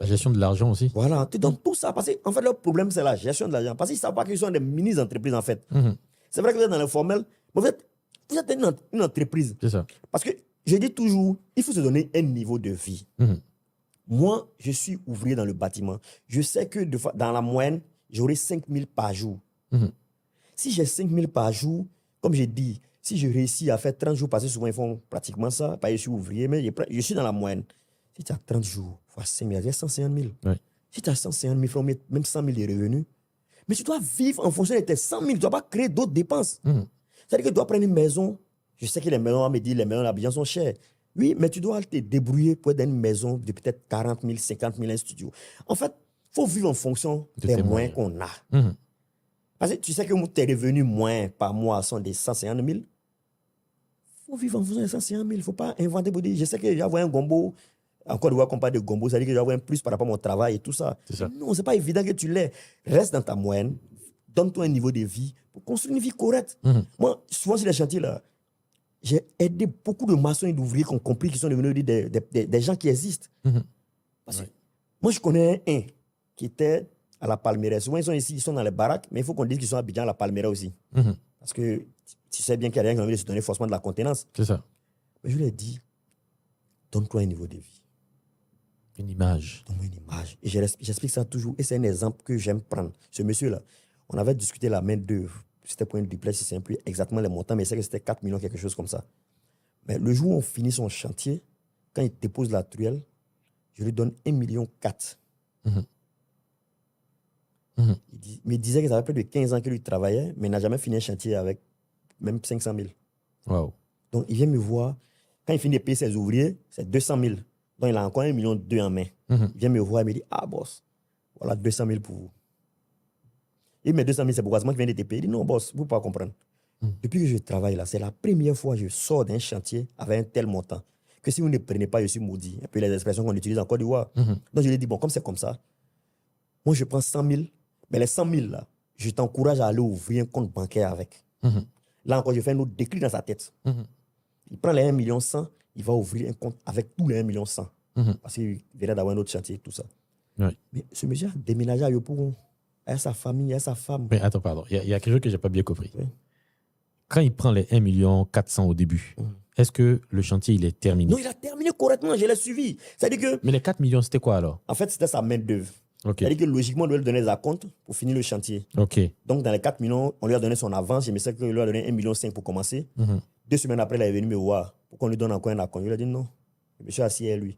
La gestion de l'argent aussi. Voilà, tu donnes tout ça. Parce qu'en fait, leur problème, c'est la gestion de l'argent. Parce qu'ils ne savent pas qu'ils sont des mini-entreprises, en fait. C'est vrai que vous êtes dans l'informel, mais vous êtes une entreprise. C'est ça. Parce que je dis toujours, il faut se donner un niveau de vie. Moi, je suis ouvrier dans le bâtiment. Je sais que dans la moyenne, j'aurai 5 000 par jour. Si j'ai 5 000 par jour, comme j'ai dit, si je réussis à faire 30 jours, parce que souvent ils font pratiquement ça, parce que je suis ouvrier, mais je suis dans la moyenne. Si tu as 30 jours, fois 5 000, j'ai 150 000. Ouais. Si tu as 150 000, il faut mettre même 100 000 de revenus. Mais tu dois vivre en fonction de tes 100 000. Tu ne dois pas créer d'autres dépenses. C'est-à-dire que tu dois prendre une maison. Je sais que les maisons, on me dit les maisons d'Abidjan sont chères. Oui, mais tu dois te débrouiller pour être dans une maison de peut-être 40 000, 50 000, un studio. En fait, il faut vivre en fonction des moyens qu'on a. Parce que tu sais que tes revenus moins par mois sont des 150 000. Il faut vivre en fonction des 150 000. Il ne faut pas inventer pour dire, je sais que j'ai un gombo. Encore de voir qu'on parle de gombo, ça veut dire que je vais avoir un plus par rapport à mon travail et tout ça. Non, ce n'est pas évident que tu l'aies. Reste dans ta moyenne. Donne-toi un niveau de vie pour construire une vie correcte. Moi, souvent sur les chantiers, là, j'ai aidé beaucoup de maçons et d'ouvriers qui ont compris qu'ils sont devenus des gens qui existent. Parce que moi, je connais un qui était à la Palmeraie. Souvent, ils sont ici, ils sont dans les baraques, mais il faut qu'on dise qu'ils sont à Abidjan, à la Palmeraie aussi. Parce que tu sais bien qu'il y a rien qui a envie de se donner forcément de la contenance. C'est ça. Mais je lui ai dit, donne-toi un niveau de vie. Une image. Donne-moi une image. Et j'explique ça toujours. Et c'est un exemple que j'aime prendre. Ce monsieur-là, on avait discuté la main d'œuvre. C'était pour une duplex, je ne sais plus exactement les montants, mais c'est que c'était 4 millions, quelque chose comme ça. Mais le jour où on finit son chantier, quand il dépose la truelle, je lui donne 1,4 million. Il disait que ça avait plus de 15 ans qu'il travaillait, mais il n'a jamais fini un chantier avec même 500 000. Wow. Donc, il vient me voir. Quand il finit de payer ses ouvriers, c'est 200 000. Donc, il a encore 1,2 million en main. Il vient me voir et me dit, ah, boss, voilà 200 000 pour vous. Il met 200 000, c'est pourquoi c'est moi qui viens de te payer. Il dit, non, boss, vous ne pouvez pas comprendre. Depuis que je travaille là, c'est la première fois que je sors d'un chantier avec un tel montant que si vous ne prenez pas, je suis maudit. Et puis les expressions qu'on utilise en Côte d'Ivoire. Donc, je lui ai dit, bon, comme c'est comme ça, moi, je prends 100 000. Mais les 100 000, là, je t'encourage à aller ouvrir un compte bancaire avec. Là encore, je fais un autre déclic dans sa tête. Il prend les 1,1 million, il va ouvrir un compte avec tous les 1,1 million. Parce qu'il verrait d'avoir un autre chantier, tout ça. Ouais. Mais ce monsieur a déménagé à Yopougon, à sa famille, à sa femme. Mais attends, pardon, il y a quelque chose que je n'ai pas bien compris. Oui. Quand il prend les 1,4 million au début, est-ce que le chantier il est terminé? Non, il a terminé correctement, je l'ai suivi. C'est-à-dire que, Mais les 4 millions, c'était quoi alors? en fait, c'était sa main-d'œuvre. Okay. C'est-à-dire que logiquement, on doit lui donner la compte pour finir le chantier. Okay. Donc, dans les 4 millions, on lui a donné son avance. Je me sais qu'il lui a donné 1,5 million pour commencer. 2 semaines après, il est venu me voir pour qu'on lui donne encore un acompte. Je lui ai dit non. Le monsieur assis à lui.